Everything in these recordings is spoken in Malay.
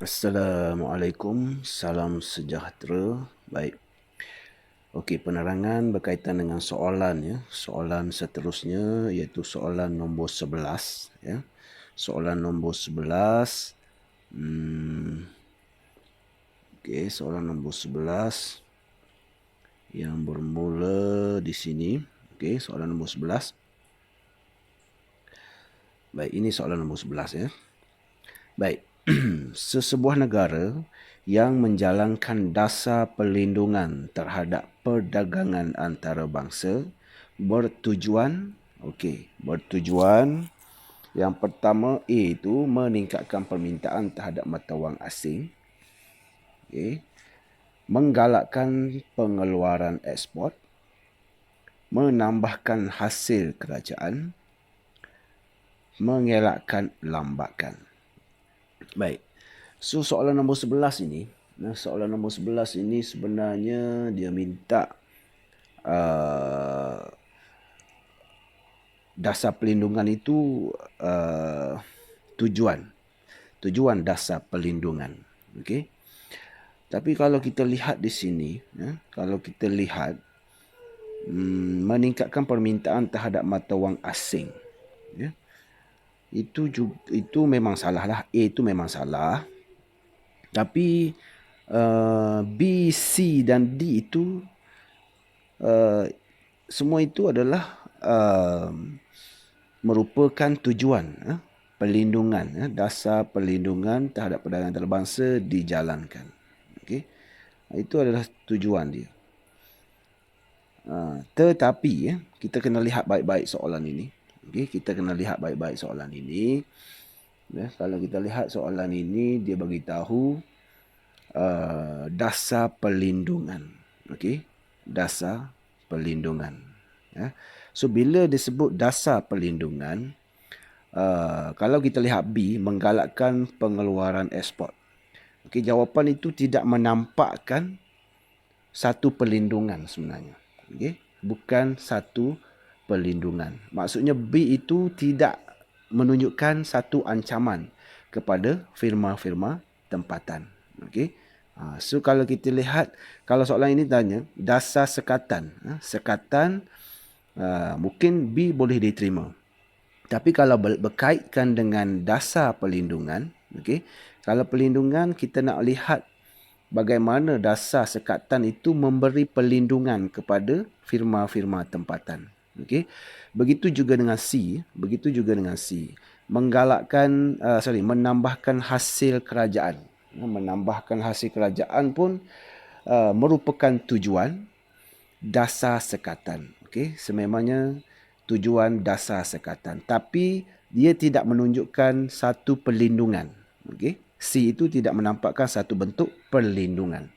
Assalamualaikum, salam sejahtera. Baik. Okey, penerangan berkaitan dengan soalan ya. Soalan seterusnya iaitu soalan nombor 11 ya. Soalan nombor 11 okey, soalan nombor 11 yang bermula di sini. Okey, soalan nombor 11. Baik, ini soalan nombor 11 ya. Baik. Sesebuah negara yang menjalankan dasar perlindungan terhadap perdagangan antarabangsa bertujuan yang pertama A itu meningkatkan permintaan terhadap mata wang asing, okey, menggalakkan pengeluaran ekspor, menambahkan hasil kerajaan, mengelakkan lambakan. Baik. So soalan nombor 11 ini, soalan nombor 11 ini sebenarnya dia minta dasar perlindungan itu tujuan dasar perlindungan. Okey. Tapi kalau kita lihat di sini, kalau kita lihat meningkatkan permintaan terhadap mata wang asing, ya, itu memang salah lah. A itu memang salah. Tapi B, C dan D itu semua itu adalah merupakan tujuan perlindungan, dasar perlindungan terhadap perdagangan antarabangsa dijalankan. Okey. Itu adalah tujuan dia. Tetapi kita kena lihat baik-baik soalan ini. Okey, kita kena lihat baik-baik soalan ini. Ya, kalau kita lihat soalan ini dia bagi tahu dasar perlindungan. Okey, dasar perlindungan. Ya. So bila disebut dasar perlindungan, kalau kita lihat B, menggalakkan pengeluaran ekspor. Okey, jawapan itu tidak menampakkan satu perlindungan sebenarnya. Okey, bukan satu perlindungan. Maksudnya B itu tidak menunjukkan satu ancaman kepada firma-firma tempatan. Okey. So kalau kita lihat, kalau soalan ini tanya dasar sekatan, mungkin B boleh diterima. Tapi kalau berkaitkan dengan dasar perlindungan, okey, kalau perlindungan kita nak lihat bagaimana dasar sekatan itu memberi perlindungan kepada firma-firma tempatan. Okey. Begitu juga dengan C, menambahkan hasil kerajaan. Menambahkan hasil kerajaan pun merupakan tujuan dasar sekatan. Okey, sememangnya tujuan dasar sekatan, tapi dia tidak menunjukkan satu perlindungan. Okey, C itu tidak menampakkan satu bentuk perlindungan.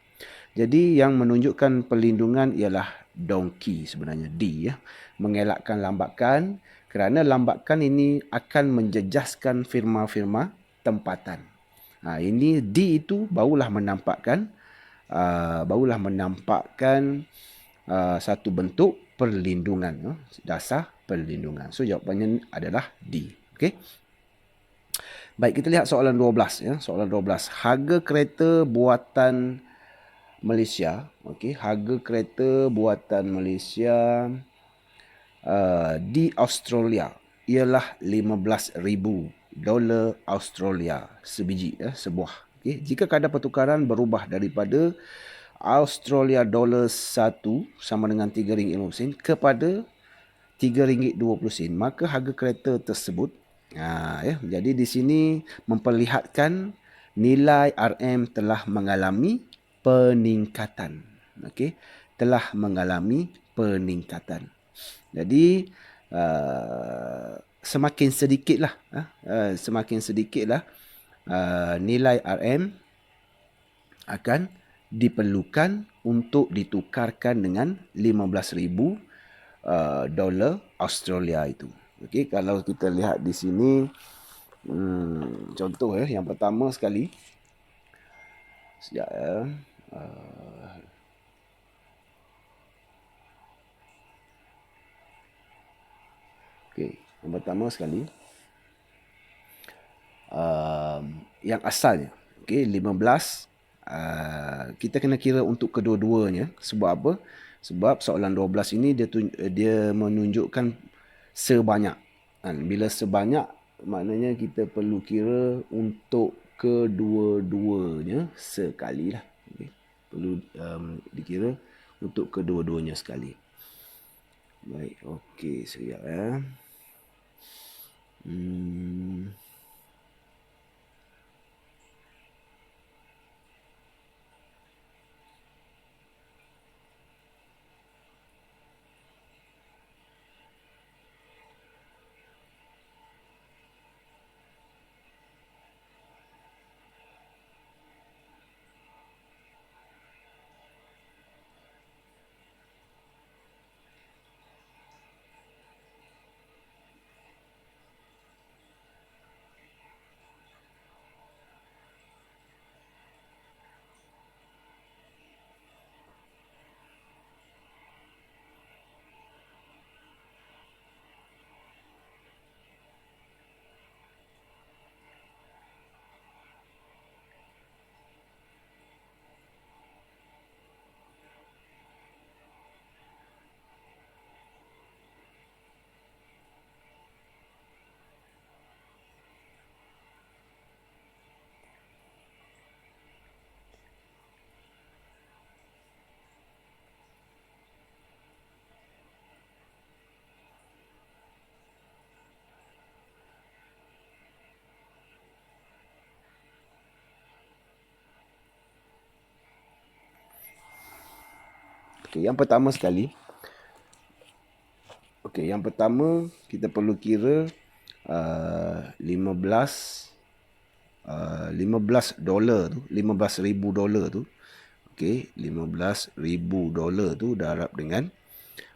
Jadi yang menunjukkan perlindungan ialah donkey sebenarnya, D ya. Mengelakkan lambakan kerana lambakan ini akan menjejaskan firma-firma tempatan. Ini D itu barulah menampakkan satu bentuk perlindungan, dasar perlindungan. So jawapannya adalah D. Okey. Baik, kita lihat soalan 12 ya. Soalan 12. Harga kereta buatan Malaysia, okey, harga kereta buatan Malaysia di Australia ialah $15,000 Australia sebiji sebuah. Okey, jika kadar pertukaran berubah daripada Australia dollar 1 sama dengan RM3.50 kepada RM3.20, maka harga kereta tersebut jadi di sini memperlihatkan nilai RM telah mengalami peningkatan. Okey, telah mengalami peningkatan. Jadi semakin sedikitlah nilai RM akan diperlukan untuk ditukarkan dengan $15,000 Australia itu. Okey, kalau kita lihat di sini contoh yang pertama sekali. Sekejap ya. Okey, yang pertama sekali yang asalnya. Okey, 15. Kita kena kira untuk kedua-duanya. Sebab apa? Sebab soalan 12 ini dia menunjukkan sebanyak. Bila sebanyak, maknanya kita perlu kira untuk kedua-duanya sekali lah. Okay. Perlu dikira untuk kedua-duanya sekali. Baik, okey, sekejap ya. Okey, yang pertama sekali. Okey, yang pertama kita perlu kira 15 dolar tu, $15,000 tu. Okey, $15,000 tu darab dengan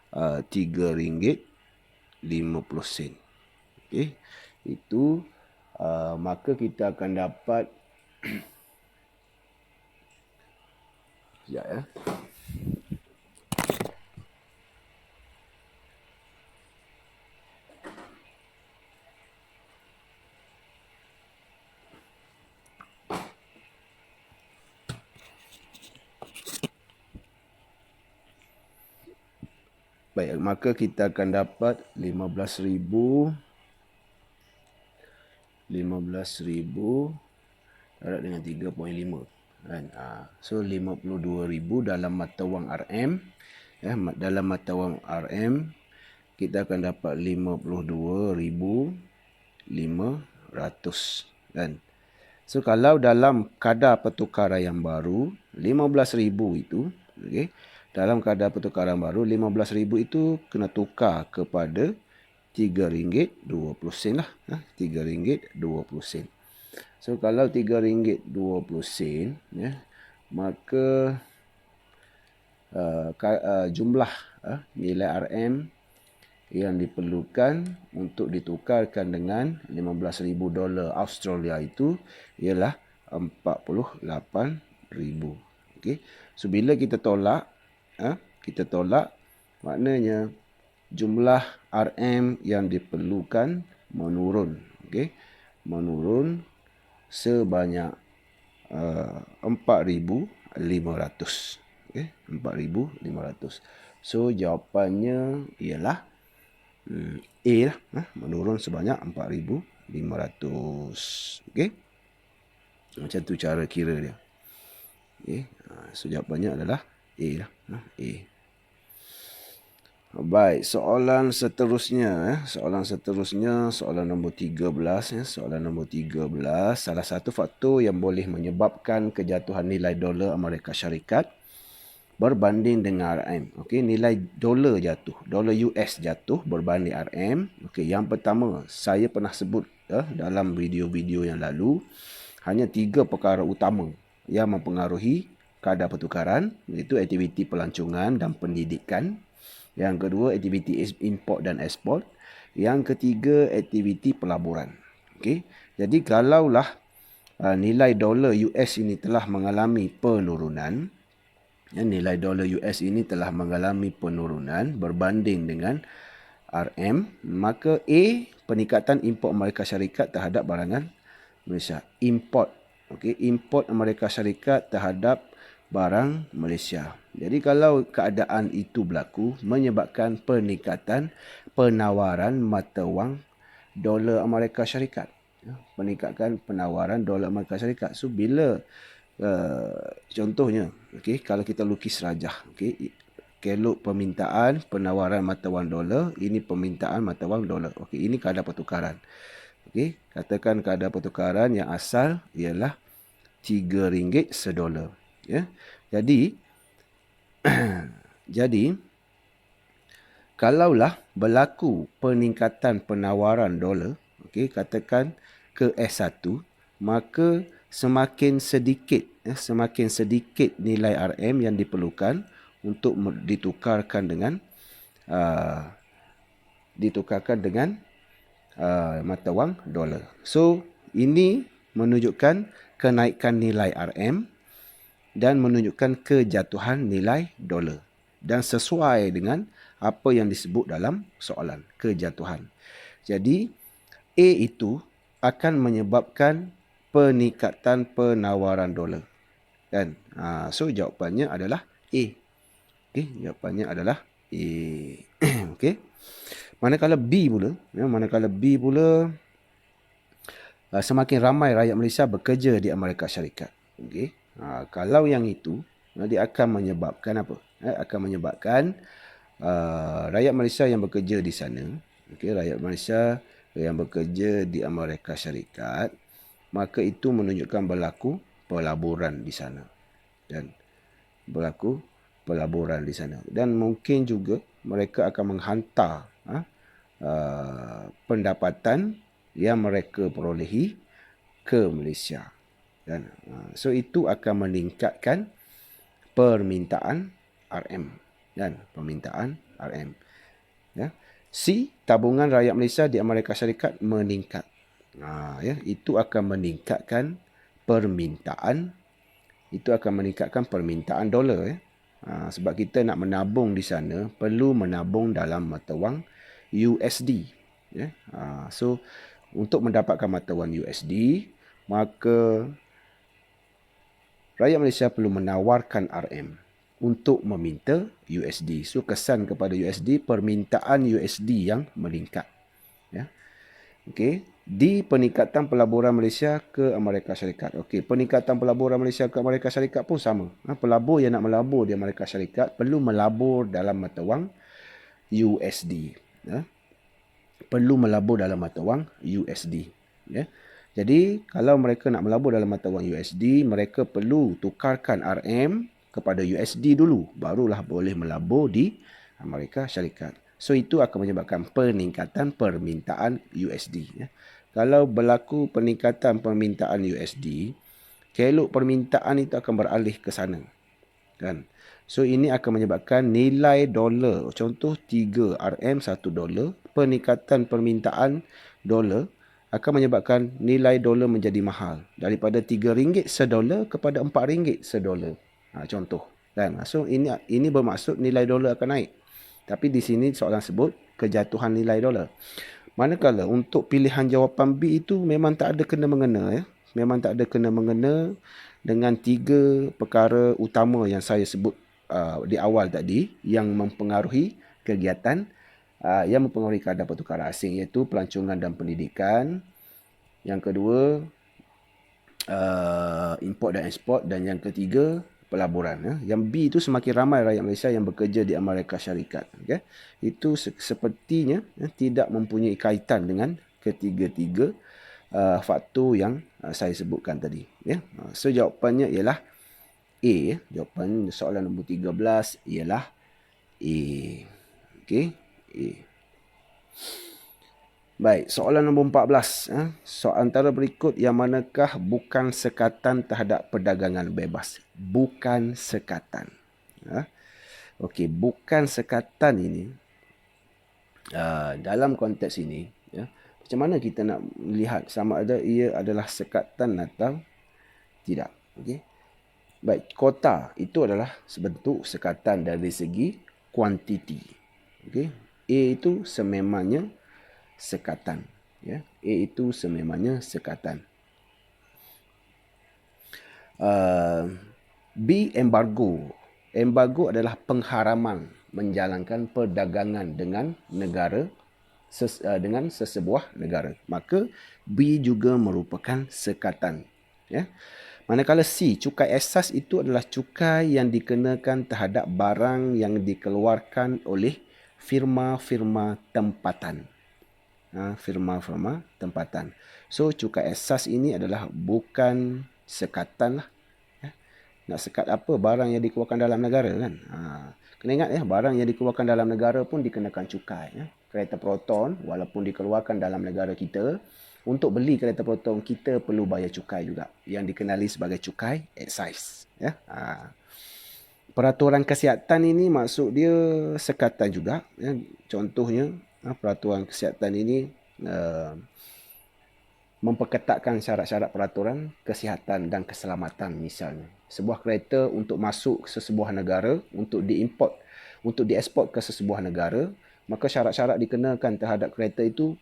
RM3.50. Okey, itu maka kita akan dapat sekejap ya. Baik, maka kita akan dapat 15,000 darab dengan 3.5 kan. So 52,000 dalam mata wang RM. Dalam mata wang RM kita akan dapat 52,500 kan. So kalau dalam kadar pertukaran yang baru 15,000 itu, okey, dalam kadar pertukaran baru 15,000 itu kena tukar kepada RM3.20 lah. RM3.20. So kalau RM3.20 ya, maka jumlah nilai RM yang diperlukan untuk ditukarkan dengan $15,000 Australia itu ialah 48,000. Okey. So bila kita tolak, maknanya jumlah RM yang diperlukan menurun. Okey. Menurun sebanyak 4,500. Okey, 4,500. So jawapannya ialah A lah, menurun sebanyak 4,500. Okey. Macam tu cara kira dia. Okey. So jawapannya adalah A lah, A. Baik, soalan seterusnya, soalan nombor 13 ya. Soalan nombor 13, salah satu faktor yang boleh menyebabkan kejatuhan nilai dolar Amerika Syarikat berbanding dengan RM. Okey, nilai dolar jatuh, dolar US jatuh berbanding RM. Okey, yang pertama saya pernah sebut dalam video-video yang lalu, hanya 3 perkara utama yang mempengaruhi kadar pertukaran, iaitu aktiviti pelancongan dan pendidikan. Yang kedua, aktiviti import dan ekspor. Yang ketiga, aktiviti pelaburan. Okey, jadi kalaulah nilai dolar US ini telah mengalami penurunan, nilai dolar US ini telah mengalami penurunan berbanding dengan RM, maka A, peningkatan import Amerika Syarikat terhadap barangan Malaysia. Import Okey, import Amerika Syarikat terhadap barang Malaysia. Jadi kalau keadaan itu berlaku menyebabkan peningkatan penawaran mata wang dolar Amerika Syarikat. Peningkatan penawaran dolar Amerika Syarikat. So bila contohnya, okey, kalau kita lukis rajah, okey, kelok permintaan penawaran mata wang dolar, ini permintaan mata wang dolar. Okey, ini kadar pertukaran. Okey, katakan kadar pertukaran yang asal ialah RM3 sedolar. Ya. Jadi kalaulah berlaku peningkatan penawaran dolar, okey, katakan ke S1, maka semakin sedikit nilai RM yang diperlukan untuk ditukarkan dengan mata wang dolar. So, ini menunjukkan kenaikan nilai RM dan menunjukkan kejatuhan nilai dolar. Dan sesuai dengan apa yang disebut dalam soalan, kejatuhan. Jadi, A itu akan menyebabkan peningkatan penawaran dolar. Kan? So, jawapannya adalah A. Okay, jawapannya adalah A. Okay. Manakala B pula, semakin ramai rakyat Malaysia bekerja di Amerika Syarikat. Okay. Kalau yang itu, dia akan menyebabkan apa? Akan menyebabkan rakyat Malaysia yang bekerja di sana, rakyat Malaysia yang bekerja di Amerika Syarikat, maka itu menunjukkan berlaku pelaburan di sana. Dan berlaku pelaburan di sana. Dan mungkin juga mereka akan menghantar pendapatan yang mereka perolehi ke Malaysia. Dan so itu akan meningkatkan permintaan RM dan permintaan RM. Ya. C, tabungan rakyat Malaysia di Amerika Syarikat meningkat. Ya, itu akan meningkatkan permintaan. Itu akan meningkatkan permintaan dolar. Ya. Sebab kita nak menabung di sana, perlu menabung dalam mata wang USD. Ya. So, untuk mendapatkan mata wang USD, maka rakyat Malaysia perlu menawarkan RM untuk meminta USD. So, kesan kepada USD, permintaan USD yang meningkat. Ya. Okey. Di peningkatan pelaburan Malaysia ke Amerika Syarikat. Okey, peningkatan pelaburan Malaysia ke Amerika Syarikat pun sama. Pelabur yang nak melabur di Amerika Syarikat perlu melabur dalam mata wang USD. Ya. Perlu melabur dalam mata wang USD. Ya. Jadi, kalau mereka nak melabur dalam mata wang USD, mereka perlu tukarkan RM kepada USD dulu. Barulah boleh melabur di Amerika Syarikat. So, itu akan menyebabkan peningkatan permintaan USD. Ya. Kalau berlaku peningkatan permintaan USD, kelok permintaan itu akan beralih ke sana. Kan? So, ini akan menyebabkan nilai dolar. Contoh 3 RM 1 dolar. Peningkatan permintaan dolar akan menyebabkan nilai dolar menjadi mahal. Daripada RM3 sedolar kepada RM4 sedolar. Contoh. Kan? So, ini bermaksud nilai dolar akan naik. Tapi di sini soalan sebut kejatuhan nilai dolar. Manakala untuk pilihan jawapan B itu memang tak ada kena-mengena. Ya. Memang tak ada kena-mengena dengan 3 perkara utama yang saya sebut di awal tadi yang mempengaruhi kegiatan, yang mempengaruhi kadar pertukaran asing, iaitu pelancongan dan pendidikan. Yang kedua, import dan ekspor. Dan yang ketiga, pelaburan. Ya. Yang B itu semakin ramai rakyat Malaysia yang bekerja di Amerika Syarikat. Okay. Itu sepertinya tidak mempunyai kaitan dengan ketiga-tiga faktor yang saya sebutkan tadi. Ya. So, jawapannya ialah A. Ya. Jawapan soalan nombor 13 ialah A. Okay. A. Baik, soalan nombor 14. Soalan antara berikut yang manakah bukan sekatan terhadap perdagangan bebas? Bukan sekatan. Okey, bukan sekatan ini, dalam konteks ini, macam mana kita nak melihat sama ada ia adalah sekatan atau tidak. Okey. Baik, kota itu adalah sebentuk sekatan dari segi kuantiti. Okey. A itu sememangnya sekatan. Ya. A itu sememangnya sekatan. B, embargo. Embargo adalah pengharaman menjalankan perdagangan dengan negara dengan sesebuah negara. Maka B juga merupakan sekatan. Ya. Manakala C, cukai asas itu adalah cukai yang dikenakan terhadap barang yang dikeluarkan oleh firma-firma tempatan. Firma-firma tempatan. So, cukai asas ini adalah bukan sekatan lah. Nak sekat apa? Barang yang dikeluarkan dalam negara kan. Kena ingat ya, barang yang dikeluarkan dalam negara pun dikenakan cukai. Ya. Kereta Proton walaupun dikeluarkan dalam negara kita, untuk beli kereta Proton kita perlu bayar cukai juga, yang dikenali sebagai cukai excise. Ya. Peraturan kesihatan ini maksud dia sekatan juga. Ya. Contohnya, peraturan kesihatan ini memperketatkan syarat-syarat peraturan kesihatan dan keselamatan misalnya. Sebuah kereta untuk masuk ke sesebuah negara, untuk diimport, untuk dieksport ke sesebuah negara, maka syarat-syarat dikenakan terhadap kereta itu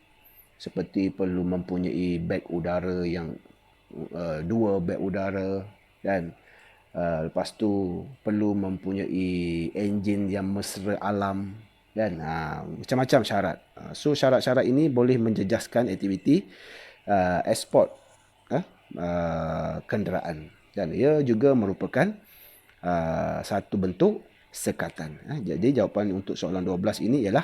seperti perlu mempunyai beg udara yang 2 beg udara dan lepas tu perlu mempunyai enjin yang mesra alam dan macam-macam syarat. So syarat-syarat ini boleh menjejaskan aktiviti ekspor kenderaan dan ia juga merupakan satu bentuk sekatan. Jadi jawapan untuk soalan 12 ini ialah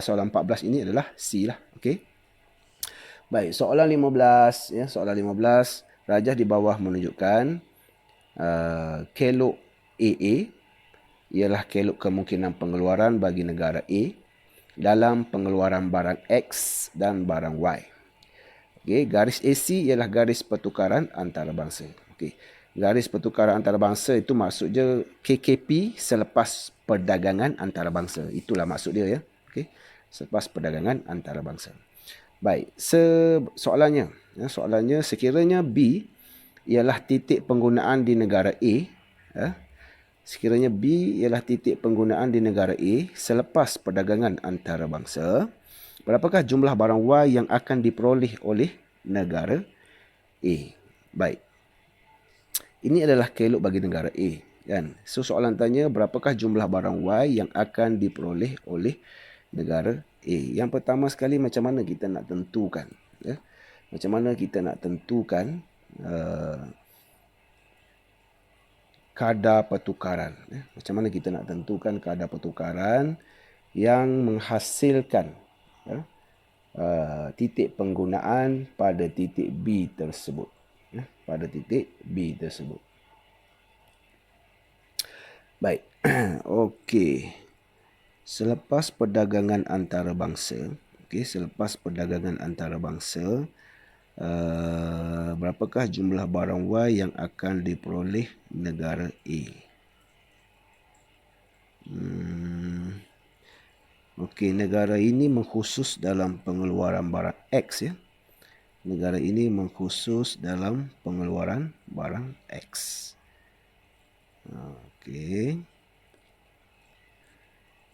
soalan 14 ini adalah C lah. Okey. Baik, soalan 15 ya, soalan 15 rajah di bawah menunjukkan kelok AA ialah kelok kemungkinan pengeluaran bagi negara A dalam pengeluaran barang X dan barang Y. Okay, garis AC ialah garis pertukaran antarabangsa. Okay. Garis pertukaran antarabangsa itu maksudnya KKP selepas perdagangan antarabangsa. Itulah maksud dia ya. Okay. Selepas perdagangan antarabangsa. Baik, soalannya. Ya, soalannya sekiranya B ialah titik penggunaan di negara A. Ya, sekiranya B ialah titik penggunaan di negara A selepas perdagangan antarabangsa, berapakah jumlah barang Y yang akan diperoleh oleh negara A? Baik. Ini adalah kelok bagi negara A. Kan? So, soalan tanya, berapakah jumlah barang Y yang akan diperoleh oleh negara A? Yang pertama sekali, macam mana kita nak tentukan? Ya? Macam mana kita nak tentukan kadar pertukaran? Ya? Macam mana kita nak tentukan kadar pertukaran yang menghasilkan titik penggunaan pada titik B tersebut. Ya, pada titik B tersebut. Baik. Okey. Selepas perdagangan antarabangsa, berapakah jumlah barang Y yang akan diperoleh negara A? Okey, negara ini mengkhusus dalam pengeluaran barang X ya. Negara ini mengkhusus dalam pengeluaran barang X. Okey.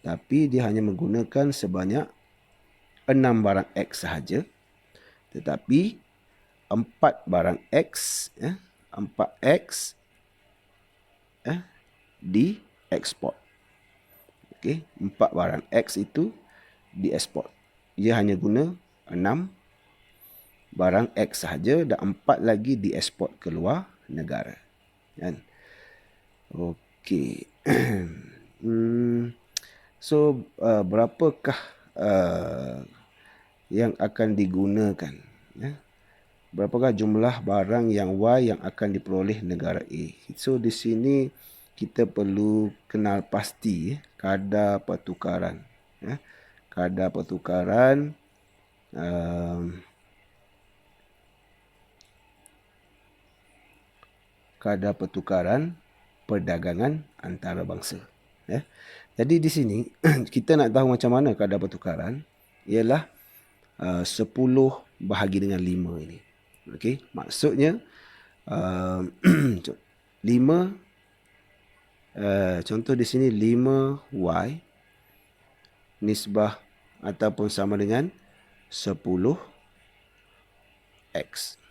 Tapi dia hanya menggunakan sebanyak 6 barang X sahaja. Tetapi 4 barang X, 4X diekspor. Okey, 4 barang X itu diekspor. Dia hanya guna 6 barang X sahaja dan 4 lagi diekspor ke luar negara. Kan? Okey. So, berapakah yang akan digunakan? Ya? Berapakah jumlah barang yang Y yang akan diperoleh negara A? So, di sini kita perlu kenal pasti kadar pertukaran. Ya? Kadar pertukaran perdagangan antarabangsa. Ya? Jadi di sini kita nak tahu macam mana kadar pertukaran ialah 10 bahagi dengan 5 ini. Okey, maksudnya 5 contoh di sini 5Y nisbah ataupun sama dengan 10X.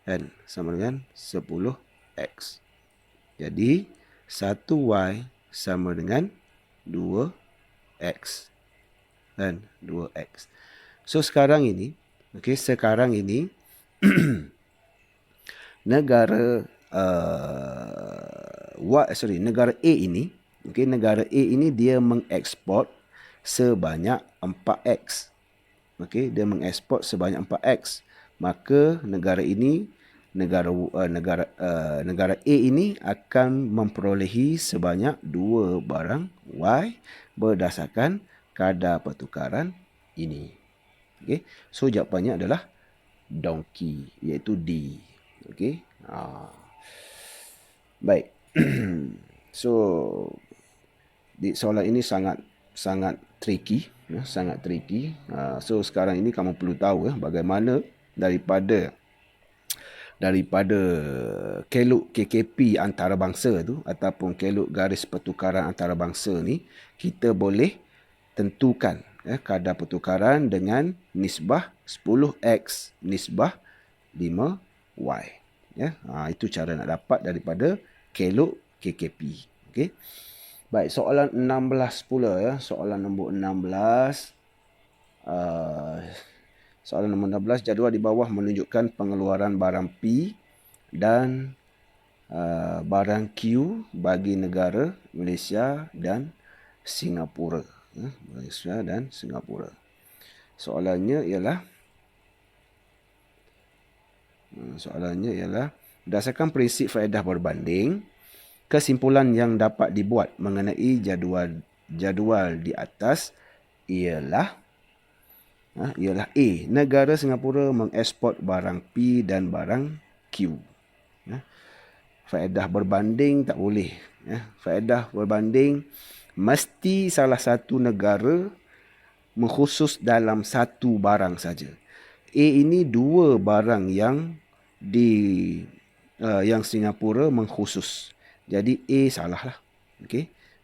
Dan sama dengan 10x. Jadi 1y sama dengan 2x. Dan 2x. So sekarang ini, negara negara A ini, negara A ini dia mengekspor sebanyak 4x. Dia mengekspor sebanyak 4x. Maka negara A ini akan memperolehi sebanyak 2 barang Y berdasarkan kadar pertukaran ini. So jawapannya adalah donkey, iaitu D. Baik. So di soalan ini sangat tricky, sangat tricky. So sekarang ini kamu perlu tahu bagaimana daripada keluk KKP antarabangsa tu ataupun keluk garis pertukaran antarabangsa ni, kita boleh tentukan kadar pertukaran dengan nisbah 10x nisbah 5y. Itu cara nak dapat daripada keluk KKP. Baik, soalan 16 pula soalan nombor 16. Soalan nombor 16, jadual di bawah menunjukkan pengeluaran barang P dan barang Q bagi negara Malaysia dan Singapura. Malaysia dan Singapura. Soalannya ialah berdasarkan prinsip faedah berbanding, kesimpulan yang dapat dibuat mengenai jadual di atas ialah A. Negara Singapura mengeksport barang P dan barang Q. Faedah berbanding tak boleh. Faedah berbanding mesti salah satu negara mengkhusus dalam satu barang saja. A ini 2 barang yang yang Singapura mengkhusus. Jadi A salah lah.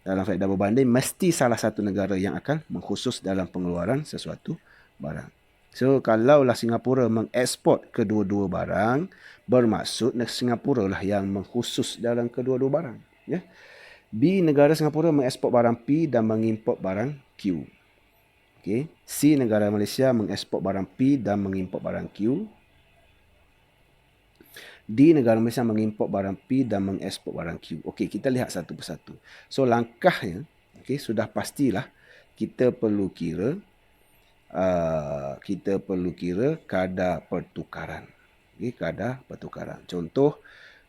Dalam faedah berbanding mesti salah satu negara yang akan mengkhusus dalam pengeluaran sesuatu barang. So kalaulah Singapura mengeksport kedua-dua barang, bermaksud Singapura lah yang mengkhusus dalam kedua-dua barang. B, negara Singapura mengeksport barang P dan mengimport barang Q. C, negara Malaysia mengeksport barang P dan mengimport barang Q. D, negara Malaysia mengimport barang P dan mengeksport barang Q. Kita lihat satu persatu. So langkahnya, sudah pastilah kita perlu kira kadar pertukaran. Kadar pertukaran. Contoh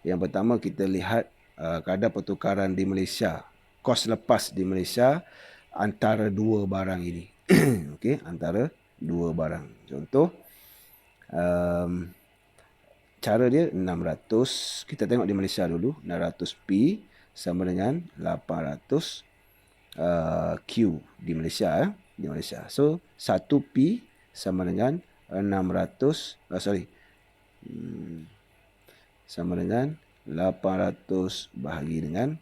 yang pertama, kita lihat kadar pertukaran di Malaysia, kos lepas di Malaysia antara dua barang ini. Antara dua barang. Contoh, cara dia 600. Kita tengok di Malaysia dulu. 600P sama dengan 800 Q di Malaysia. Di Malaysia. So 1P sama dengan sama dengan 800 bahagi dengan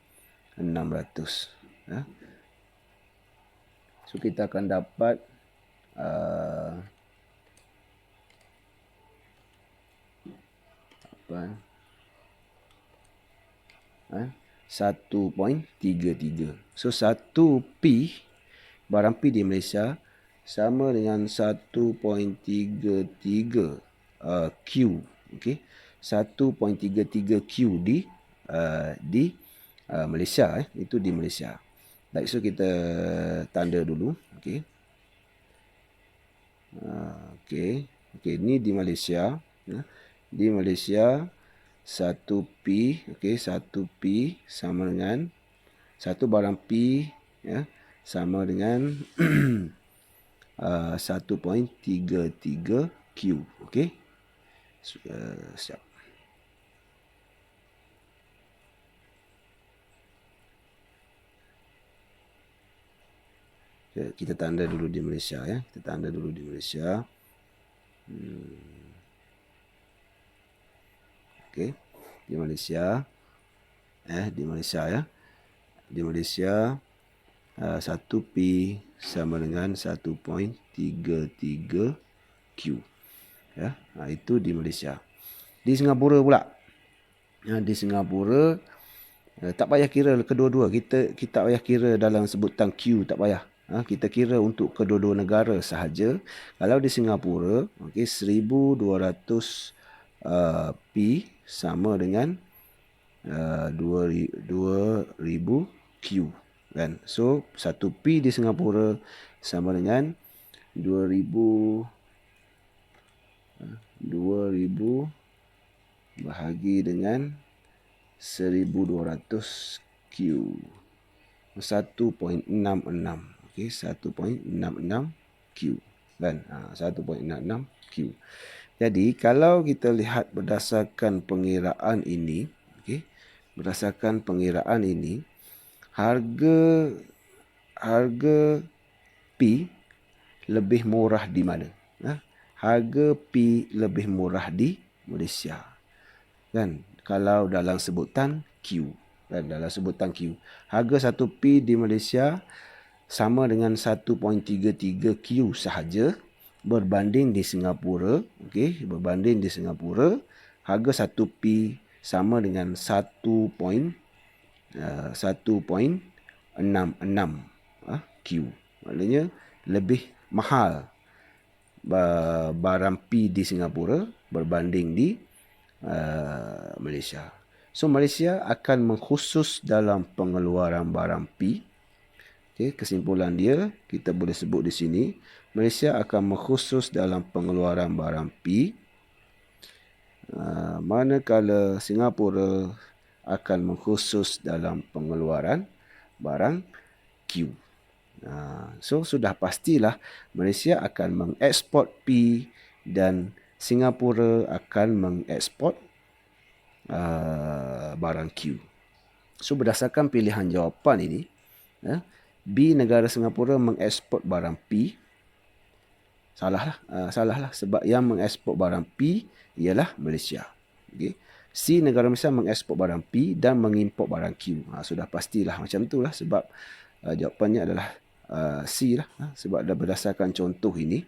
600. So kita akan dapat 1.33. So 1P, barang P di Malaysia sama dengan 1.33 Q. 1.33 Q di Malaysia. Itu di Malaysia. Baik, so kita tanda dulu. Ini di Malaysia. Di Malaysia 1P, 1P sama dengan satu barang P sama dengan 1.33 Q. Siap. Kita tanda dulu di Malaysia Kita tanda dulu di Malaysia. Di Malaysia di Malaysia 1P sama dengan 1.33 Q. Itu di Malaysia. Di Singapura pula. Di Singapura tak payah kira kedua-dua. Kita payah kira dalam sebutan Q, tak payah. Kita kira untuk kedua-dua negara sahaja. Kalau di Singapura, okey, 1200 P sama dengan 2000 Q, kan. So 1 P di Singapura sama dengan 2000 bahagi dengan 1200 Q, 1.66. Okey, 1.66 Q, kan. 1.66 Q. Jadi kalau kita lihat berdasarkan pengiraan ini, okey, berdasarkan pengiraan ini, harga P lebih murah di mana? Harga P lebih murah di Malaysia, kan. Kalau dalam sebutan Q, kan, dalam sebutan Q, harga 1 P di Malaysia sama dengan 1.33 Q sahaja, berbanding di Singapura, okey, berbanding di Singapura, harga 1 P sama dengan 1.66 Q. Maknanya lebih mahal barang P di Singapura berbanding di Malaysia. So Malaysia akan mengkhusus dalam pengeluaran barang P. Okay, kesimpulan dia kita boleh sebut di sini, Malaysia akan mengkhusus dalam pengeluaran barang P, manakala Singapura akan mengkhusus dalam pengeluaran barang Q. So sudah pastilah Malaysia akan mengeksport P dan Singapura akan mengeksport barang Q. So berdasarkan pilihan jawapan ini, B, negara Singapura mengeksport barang P. Salahlah sebab yang mengeksport barang P ialah Malaysia. Okay. C, negara Malaysia mengeksport barang P dan mengimport barang Q. Sudah pastilah macam itulah sebab jawapannya adalah C lah. Sebab berdasarkan contoh ini,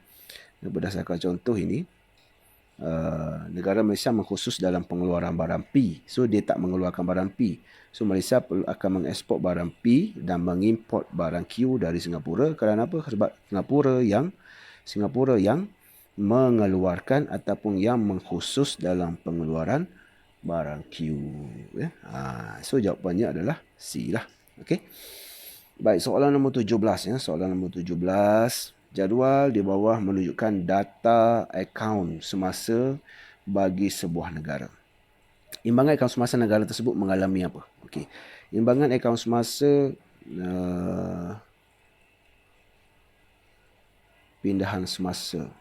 negara Malaysia mengkhusus dalam pengeluaran barang P. So dia tak mengeluarkan barang P. So Malaysia akan mengeksport barang P dan mengimport barang Q dari Singapura. Kerana apa? Sebab Singapura yang mengeluarkan ataupun yang mengkhusus dalam pengeluaran barang Q. So jawapannya adalah C lah. Okey. Baik, soalan nombor 17 ya. Soalan nombor 17. Jadual di bawah menunjukkan data akaun semasa bagi sebuah negara. Imbangan akaun semasa negara tersebut mengalami apa? Okey. Imbangan akaun semasa pindahan semasa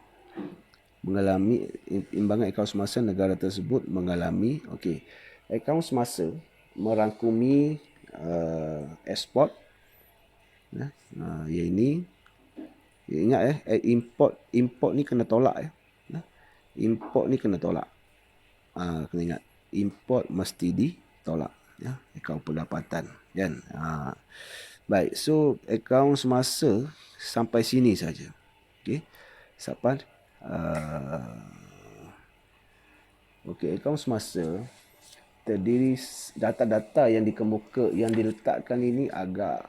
mengalami imbangan akaun semasa negara tersebut mengalami. Okey. Akaun semasa merangkumi ekspor. Yang ini ingat import ni kena tolak . Import ni kena tolak. Kena ingat import mesti ditolak ya, akaun pendapatan kan. Baik, so akaun semasa sampai sini saja. Okey. Sampai akaun semasa terdiri data-data yang dikemuka yang diletakkan ini agak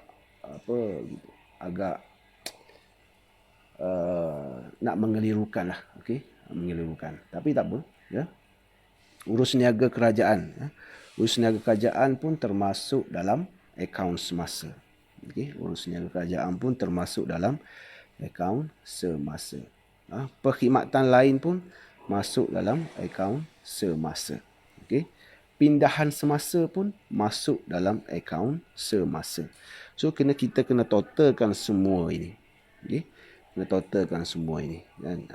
nak mengelirukan lah. Okey, mengelirukan. Tapi tak apa ya. Urus niaga kerajaan urus niaga kerajaan pun termasuk dalam akaun semasa. Okey, urus niaga kerajaan pun termasuk dalam akaun semasa. Perkhidmatan lain pun masuk dalam akaun semasa. Okey. Pindahan semasa pun masuk dalam akaun semasa. So kita kena totalkan semua ini. Okey. Kena totalkan semua ini kan.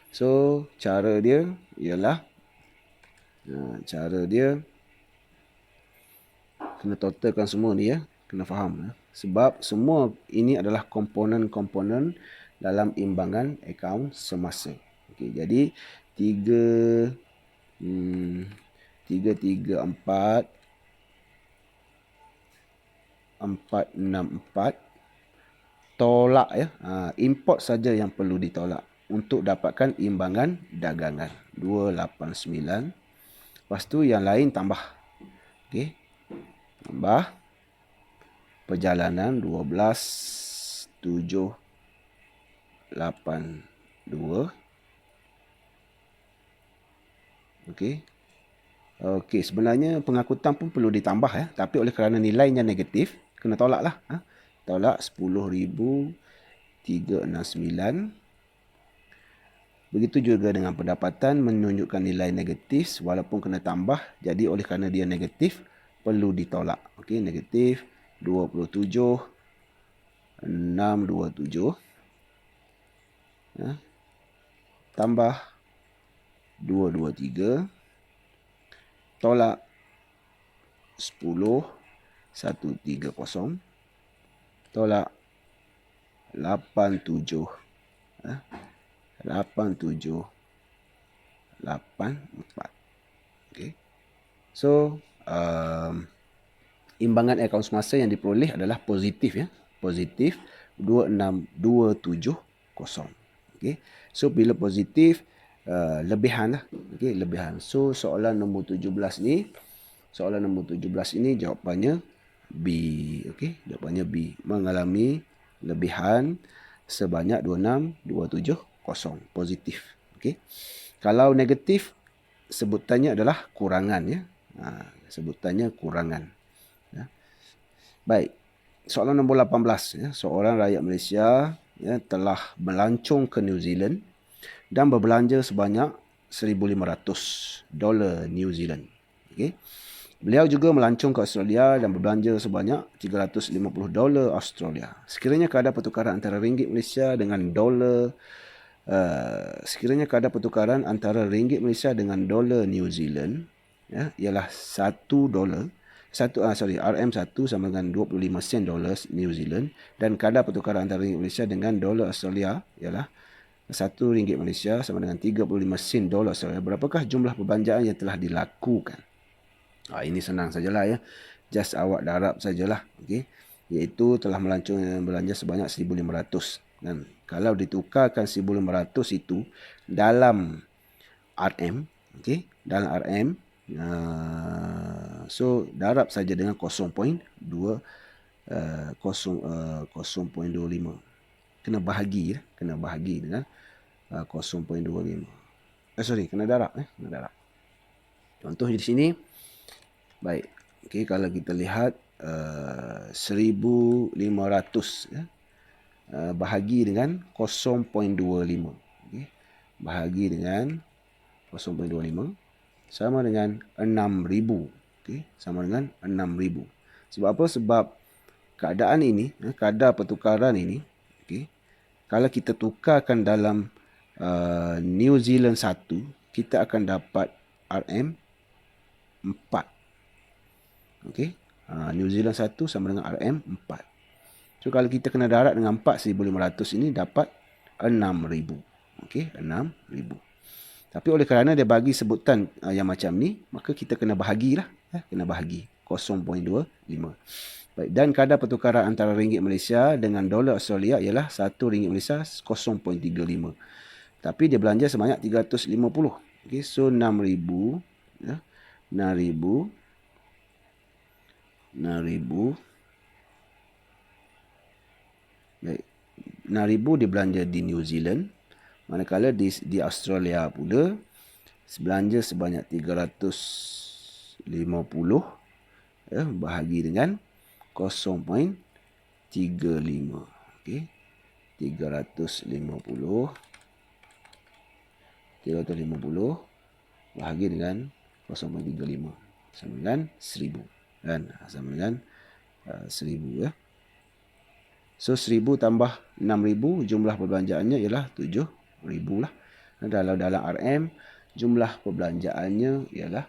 So cara dia ialah kena totalkan semua ni ya. Kena faham ya. Sebab semua ini adalah komponen-komponen dalam imbangan akaun semasa. Okey, jadi 3, 3, 4, 4, 6, 4 tolak ya. Import saja yang perlu ditolak. untuk dapatkan imbangan dagangan. 289. Lepas tu yang lain tambah. Okey. Tambah perjalanan 12,782. Okey. Okey, sebenarnya pengangkutan pun perlu ditambah ya, tapi oleh kerana nilainya negatif, kena tolak lah. Tolak 10,369. Begitu juga dengan pendapatan menunjukkan nilai negatif walaupun kena tambah. Jadi oleh kerana dia negatif, perlu ditolak. Okey, negatif 27,627. Tambah 223. Tolak 10,130. Tolak 87. 8784. Okey. So, imbangan akaun semasa yang diperoleh adalah positif ya. Positif 26270. Okey. So bila positif lebihan lah. Okey, lebihan. So soalan nombor 17 ni, jawapannya B. Okey, jawapannya B. Mengalami lebihan sebanyak 26270. Positif. Okey. Kalau negatif, sebutannya adalah kurangan ya. Sebutannya kurangan. Ya. Baik. Soalan nombor 18 ya. Seorang rakyat Malaysia ya telah melancong ke New Zealand dan berbelanja sebanyak $1,500 New Zealand. Okey. Beliau juga melancong ke Australia dan berbelanja sebanyak $350 Australia. Sekiranya kadar pertukaran antara ringgit Malaysia dengan dolar New Zealand ya, ialah $1 RM1 sama dengan 25 sen dolar New Zealand, dan kadar pertukaran antara ringgit Malaysia dengan dolar Australia ialah RM1 Malaysia sama dengan 35 sen dolar Australia. Berapakah jumlah perbelanjaan yang telah dilakukan? Ini senang sajalah ya. Just awak darab sajalah. Okey. Iaitu telah melancong belanja sebanyak 1,500. Dan kalau ditukarkan 1,500 itu dalam RM, okey, dalam RM, so darab saja dengan 0.25. Kena bahagi dengan 0.25. Kena darab kena darab. Contoh di sini. Baik. Okey, kalau kita lihat 1,500 ya. Bahagi dengan 0.25. Okey. Bahagi dengan 0.25 sama dengan 6,000. Okey, sama dengan 6,000. Sebab apa? Sebab keadaan ini, kadar pertukaran ini, okey, kalau kita tukarkan dalam New Zealand 1, kita akan dapat RM 4. Okey. New Zealand 1 sama dengan RM 4. So kalau kita kena darat dengan 4,500 ini dapat 6,000. Okey, 6,000. Tapi oleh kerana dia bagi sebutan yang macam ni, maka kita kena bahagilah, kena bahagi 0.25. Baik, dan kadar pertukaran antara ringgit Malaysia dengan dolar Australia ialah RM1 Malaysia 0.35. Tapi dia belanja sebanyak 350. Okey, so 6,000 ya. 6,000 baik, 6,000 dia belanja di New Zealand, manakala di Australia pula belanja sebanyak 350 ya, bahagi dengan 0.35. okey, 350 bahagi dengan 0.35 sama dengan 1,000. Dan sama dengan 1,000 ya. So 1,000 tambah 6,000, jumlah perbelanjaannya ialah 7,000 lah. Dan dalam RM, jumlah perbelanjaannya ialah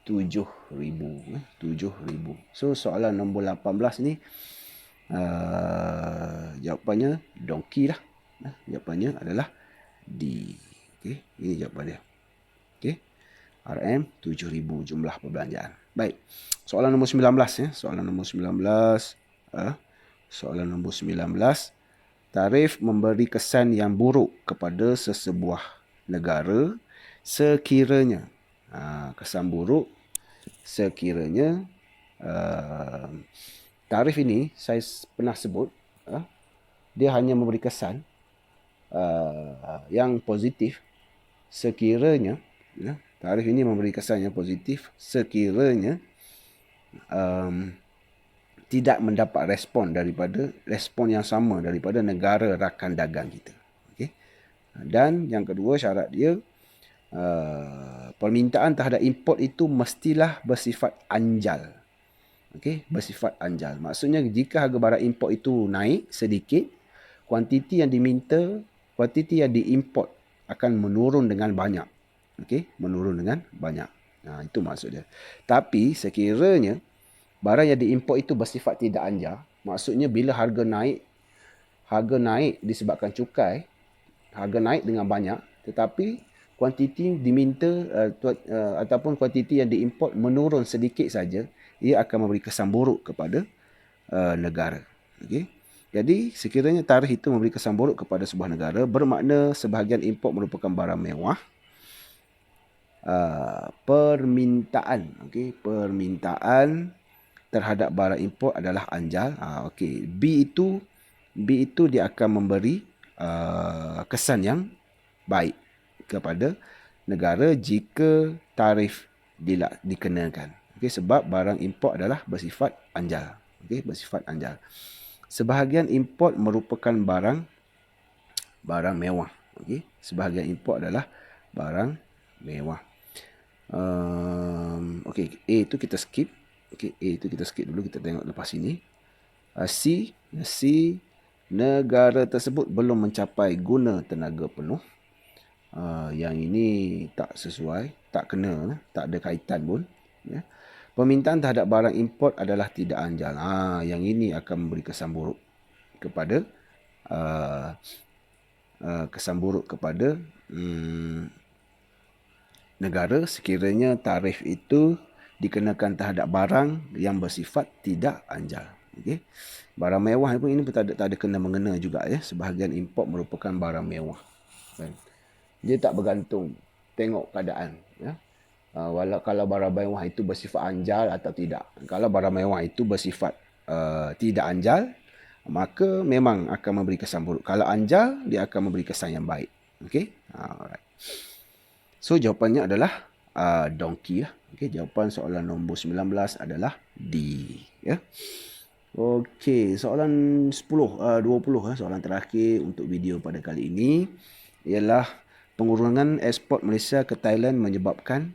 7,000. 7,000. So soalan nombor 18 ni jawapannya donkey lah. Jawapannya adalah D. Okey, ini jawapan dia. Okey. RM 7,000 jumlah perbelanjaan. Baik. Soalan nombor 19 ya. Soalan nombor 19 tarif memberi kesan yang buruk kepada sesebuah negara sekiranya kesan buruk sekiranya tarif ini saya pernah sebut dia hanya memberi kesan yang positif sekiranya tarif ini memberi kesan yang positif sekiranya tidak mendapat respon yang sama daripada negara rakan dagang kita. Okey. Dan yang kedua syarat dia permintaan terhadap import itu mestilah bersifat anjal. Okey, bersifat anjal. Maksudnya jika harga barang import itu naik sedikit, kuantiti yang diimport akan menurun dengan banyak. Okey, menurun dengan banyak. Itu maksud dia. Tapi sekiranya barang yang diimport itu bersifat tidak anjal, maksudnya bila harga naik disebabkan cukai, harga naik dengan banyak, tetapi kuantiti diminta ataupun kuantiti yang diimport menurun sedikit saja, ia akan memberi kesan buruk kepada negara. Okey. Jadi sekiranya tarikh itu memberi kesan buruk kepada sebuah negara, bermakna sebahagian import merupakan barang mewah, permintaan terhadap barang import adalah anjal. Okey. B itu dia akan memberi kesan yang baik kepada negara jika tarif dikenakan. Okey, sebab barang import adalah bersifat anjal. Okey, bersifat anjal. Sebahagian import merupakan barang mewah. Okey, sebahagian import adalah barang mewah. Okey, A itu kita skip. Okey, A itu kita skip dulu, kita tengok lepas ini. C, negara tersebut belum mencapai guna tenaga penuh. Yang ini tak sesuai, tak kena, tak ada kaitan pun. Ya. Permintaan terhadap barang import adalah tidak anjal. Yang ini akan memberi kesan buruk kepada negara sekiranya tarif itu dikenakan terhadap barang yang bersifat tidak anjal. Okey. Barang mewah pun ini tak ada kena mengena juga ya. Sebahagian import merupakan barang mewah. Kan? Dia tak bergantung, tengok keadaan ya. Kalau barang mewah itu bersifat anjal atau tidak. Kalau barang mewah itu bersifat tidak anjal, maka memang akan memberi kesan buruk. Kalau anjal, dia akan memberi kesan yang baik. Okey. Alright. So jawapannya adalah donkey lah. Okey, jawapan soalan nombor 19 adalah D ya. Okey, soalan 20 soalan terakhir untuk video pada kali ini ialah pengurangan ekspor Malaysia ke Thailand menyebabkan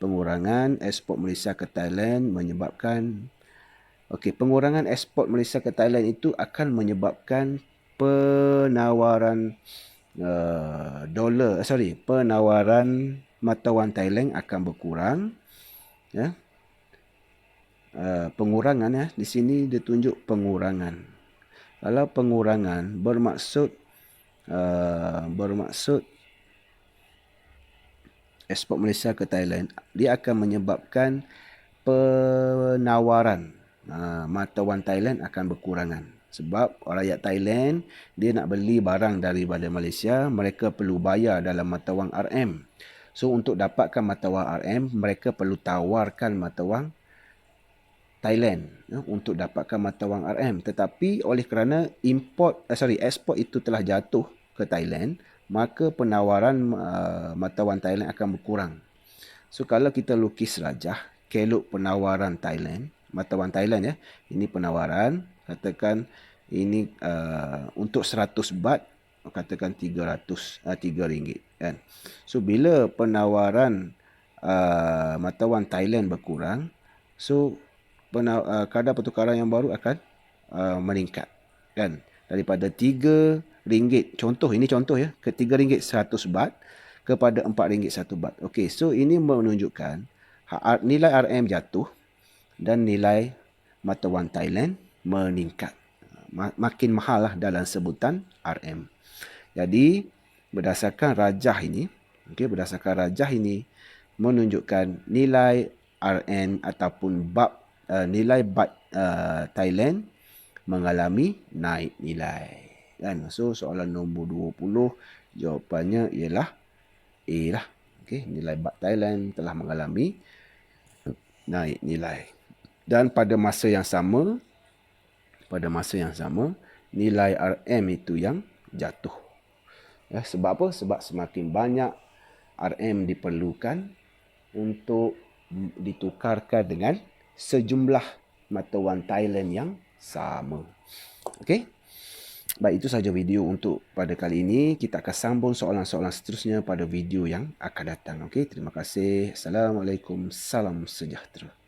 pengurangan ekspor Malaysia ke Thailand menyebabkan pengurangan ekspor Malaysia ke Thailand itu akan menyebabkan penawaran penawaran mata wang Thailand akan berkurang ya. Pengurangan ya, di sini dia tunjuk pengurangan. Kalau pengurangan bermaksud ekspor Malaysia ke Thailand, dia akan menyebabkan penawaran mata wang Thailand akan berkurangan. Sebab rakyat Thailand, dia nak beli barang daripada Malaysia, mereka perlu bayar dalam mata wang RM. So untuk dapatkan mata wang RM, mereka perlu tawarkan mata wang Thailand untuk dapatkan mata wang RM. Tetapi oleh kerana ekspor itu telah jatuh ke Thailand, maka penawaran mata wang Thailand akan berkurang. So kalau kita lukis rajah kelok penawaran Thailand, mata wang Thailand ya. Ini penawaran, katakan ini untuk 100 baht, katakan 3 ringgit kan. So bila penawaran mata wang Thailand berkurang, so kadar pertukaran yang baru akan meningkat kan, daripada 3 ringgit, ini contoh ya, ke 3 ringgit 100 baht kepada 4 ringgit 1 baht. Okey, so ini menunjukkan nilai RM jatuh dan nilai mata wang Thailand meningkat. Makin mahal lah dalam sebutan RM. Jadi berdasarkan rajah ini menunjukkan nilai RN ataupun nilai baht Thailand mengalami naik nilai. Kan? So soalan nombor 20 jawapannya ialah A lah. Okey, nilai baht Thailand telah mengalami naik nilai. Dan pada masa yang sama, nilai RM itu yang jatuh. Ya, sebab apa? Sebab semakin banyak RM diperlukan untuk ditukarkan dengan sejumlah mata wang Thailand yang sama. Okey? Baik, itu sahaja video untuk pada kali ini. Kita akan sambung soalan-soalan seterusnya pada video yang akan datang. Okey, terima kasih. Assalamualaikum. Salam sejahtera.